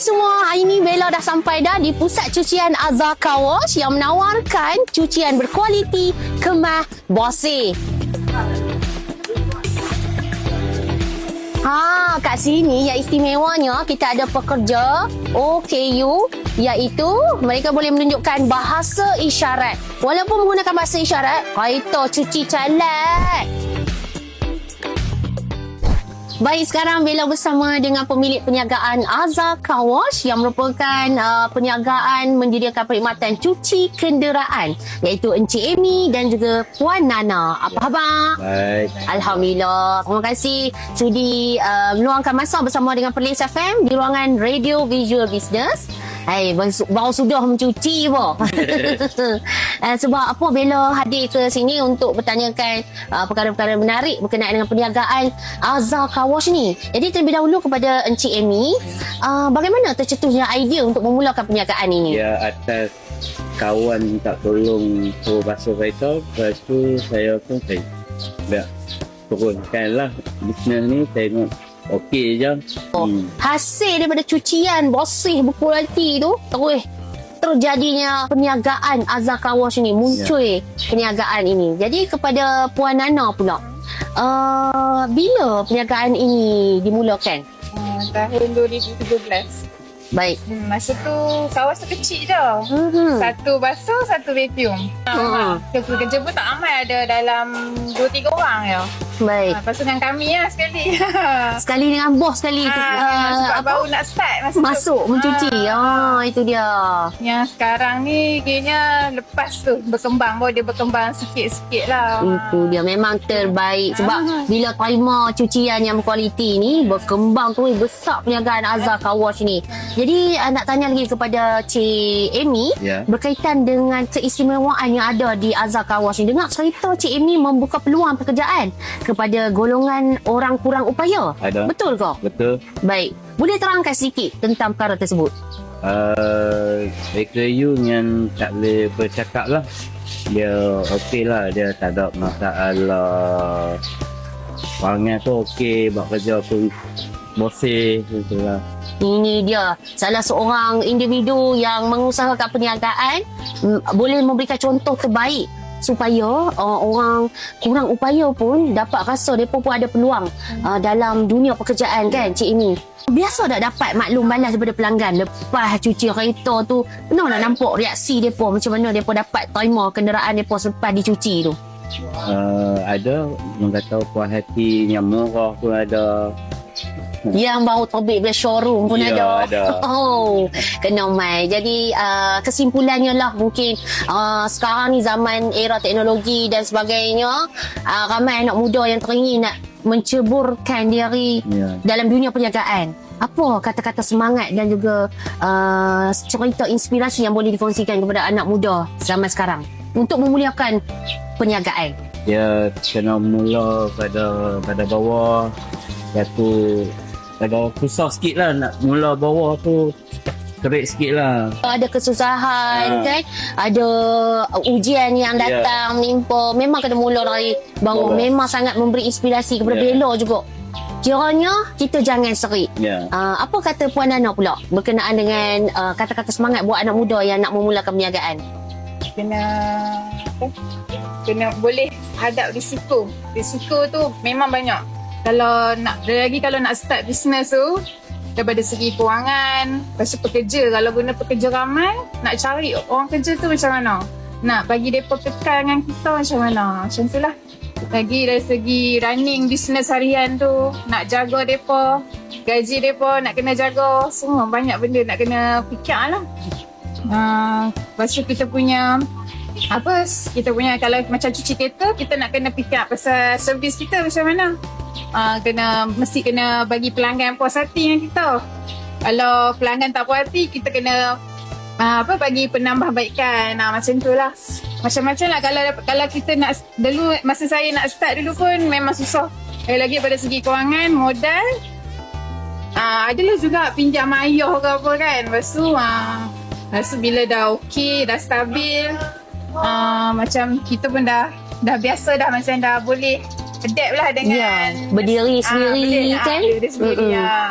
semua, hari ni Bella dah sampai dah di pusat cucian Azhar Car Wash yang menawarkan cucian berkualiti, kemah, bersih. Kat sini yang istimewanya kita ada pekerja OKU, iaitu mereka boleh menunjukkan bahasa isyarat. Walaupun menggunakan bahasa isyarat, kereta cuci calat. Baik, sekarang Bella bersama dengan pemilik perniagaan Azhar Car Wash yang merupakan perniagaan menyediakan perkhidmatan cuci kenderaan, iaitu Encik Amy dan juga Puan Nana. Apa khabar? Baik. Alhamdulillah. Terima kasih sudi meluangkan masa bersama dengan Perlis FM di ruangan Radio Visual Business. Baru sudah mencuci pun. Sebab apa Bella hadir ke sini untuk bertanyakan perkara-perkara menarik berkenaan dengan perniagaan Azhar Car Wash ni. Jadi terlebih dahulu kepada Encik Amy, bagaimana tercetusnya idea untuk memulakan perniagaan ini? Ya, atas kawan minta tolong suruh basuh kereta. Lepas tu saya pun turunkanlah bisnes ni. Tengok okey je. Hasil daripada cucian bersih berkualiti tu, terus terjadinya perniagaan Azhar Car Wash ni, muncul perniagaan ini. Jadi kepada Puan Nana pula, bila perniagaan ini dimulakan? Tahun 2017. Baik. Masa tu kawasan kecil je. Satu basuh, satu vacuum. Kerja pun tak ramai, ada dalam 2-3 orang je. Baik. Lepas tu dengan kami lah sekali. Sekali dengan bos sekali. Sebab baru nak start masuk mencuci. Itu dia. Yang sekarang ni kayaknya lepas tu berkembang. Baru dia berkembang sikit-sikit lah. Itu dia, memang terbaik. Sebab bila terima cucian yang berkualiti ni, berkembang tu besar perniagaan Azhar Car Wash ni. Jadi nak tanya lagi kepada Cik Amy, berkaitan dengan keistimewaan yang ada di Azhar Car Wash ni. Dengar cerita Cik Amy membuka peluang pekerjaan kepada golongan orang kurang upaya. Ada. Betul ke? Betul. Baik. Boleh terangkan sedikit tentang perkara tersebut? AKU yang tak boleh bercakap lah. Dia okey lah. Dia tak ada masalah. Orangnya tu okey. Buat kerja pun bersih. Itulah. Ini dia, salah seorang individu yang mengusahakan perniagaan boleh memberikan contoh terbaik supaya orang kurang upaya pun dapat rasa mereka pun ada peluang dalam dunia pekerjaan, kan Cik Amy? Biasa tak dapat maklum balas daripada pelanggan lepas cuci kereta tu? Pernah nak nampak reaksi mereka macam mana mereka dapat terima kenderaan mereka selepas dicuci tu? Ada, orang kata puas hati yang murah pun ada. Yang baru terbit dari showroom pun ada. Kena mai. Jadi kesimpulannya lah, mungkin sekarang ni zaman era teknologi dan sebagainya, ramai anak muda yang teringin nak menceburkan diri dalam dunia perniagaan. Apa kata-kata semangat dan juga cerita inspirasi yang boleh dikongsikan kepada anak muda zaman sekarang untuk memuliakan perniagaan? Dia kena mula pada bawah. Satu agak susah sikit lah nak mula bawah tu, kerik sikit lah. Ada kesusahan kan, ada ujian yang datang menimpa, memang kena mula dari bawah. Memang sangat memberi inspirasi kepada Bella juga. Kiranya kita jangan serik. Apa kata Puan Nana pula berkenaan dengan kata-kata semangat buat anak muda yang nak memulakan perniagaan? Kena boleh hadap risiko. Risiko tu memang banyak. Kalau nak start bisnes tu, daripada segi kewangan, lepas tu pekerja, kalau guna pekerja ramai, nak cari orang kerja tu macam mana, nak bagi mereka kekal dengan kita macam mana, macam tu lah. Lagi dari segi running bisnes harian tu, nak jaga mereka, gaji mereka nak kena jaga, semua banyak benda nak kena fikir lah. Lepas tu kita punya kalau macam cuci kereta, kita nak kena fikir pasal servis kita macam mana. Mesti kena bagi pelanggan puas hati dengan kita. Kalau pelanggan tak puas hati, kita kena bagi penambahbaikan. Macam tu lah. Macam-macam lah. Kalau kita nak, dulu masa saya nak start dulu pun memang susah. Lagi pada segi kewangan, modal, adalah juga pinjam ayah ke apa kan. Lepas tu bila dah okey, dah stabil, macam kita pun dah biasa dah, macam dah boleh adapt lah dengan Ya, berdiri sendiri kan? Berdiri sendiri.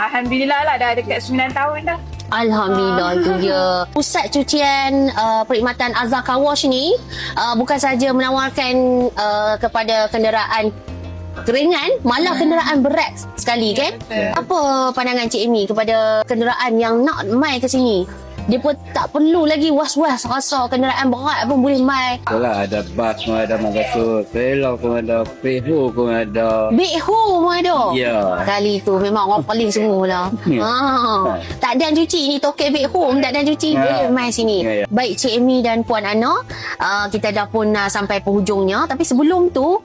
Alhamdulillah lah dah dekat 9 tahun dah. Alhamdulillah itu dia. Pusat cucian perkhidmatan Azhar Car Wash ni bukan saja menawarkan kepada kenderaan ringan, malah kenderaan berat sekali kan? Betul. Apa pandangan Cik Amy kepada kenderaan yang nak mai ke sini? Dia pun tak perlu lagi was-was rasa kenderaan berat pun boleh mai. Itulah ada bas pun ada magasur, trailer pun ada, peho pun ada. Big Ho pun ada. Ya. Kali tu memang orang paling semua lah. Tak dan cuci ni tokek Big Home, tak dan cuci boleh mai sini. Ya, ya. Baik Cik Amy dan Puan Ana, kita dah pun sampai penghujungnya. Tapi sebelum tu,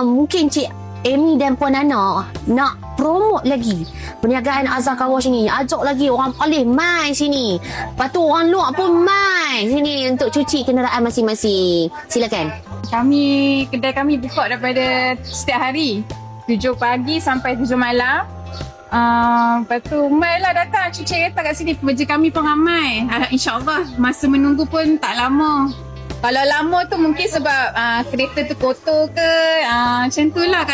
mungkin Cik Amy dan Puan Ana nak promote lagi perniagaan Azhar Car Wash ni. Ajak lagi orang paling mai sini. Lepas tu orang luar pun mai sini untuk cuci kenderaan masing-masing. Silakan. Kedai kami buka daripada setiap hari 7 pagi sampai 7 malam. Lepas tu mailah datang cuci kereta kat sini. Pekerja kami pun ramai. InsyaAllah masa menunggu pun tak lama. Kalau lama tu mungkin sebab kereta tu kotor ke, macam tu lah.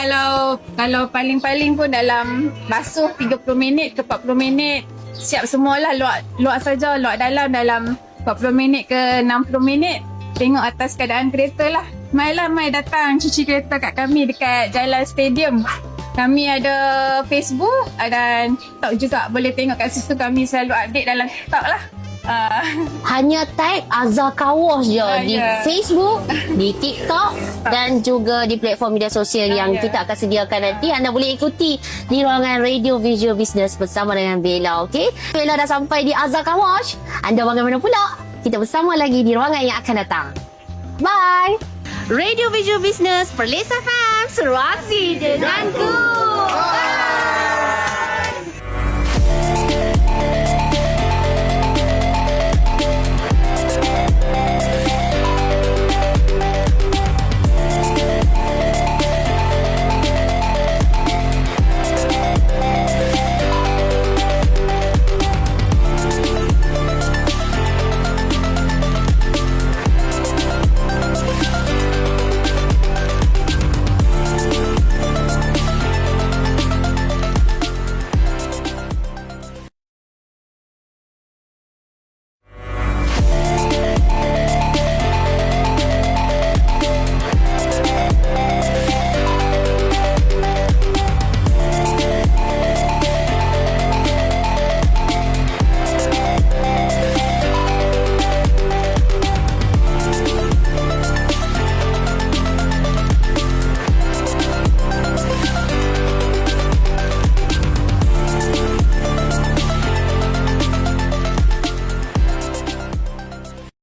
Kalau paling-paling pun dalam basuh 30 minit ke 40 minit siap semualah. Luar saja, luar dalam 40 minit ke 60 minit. Tengok atas keadaan kereta lah. Mai datang cuci kereta kat kami dekat Jalan Stadium. Kami ada Facebook dan TikTok juga. Boleh tengok kat situ, kami selalu update dalam TikTok lah. Hanya type Azhar Car Wash je di Facebook, di TikTok dan juga di platform media sosial yang kita akan sediakan nanti. Anda boleh ikuti di ruangan Radio Visual Business bersama dengan Bella, okey? Bella dah sampai di Azhar Car Wash. Anda bagaimana pula? Kita bersama lagi di ruangan yang akan datang. Bye! Radio Visual Business, Perlis FM, serasi denganku.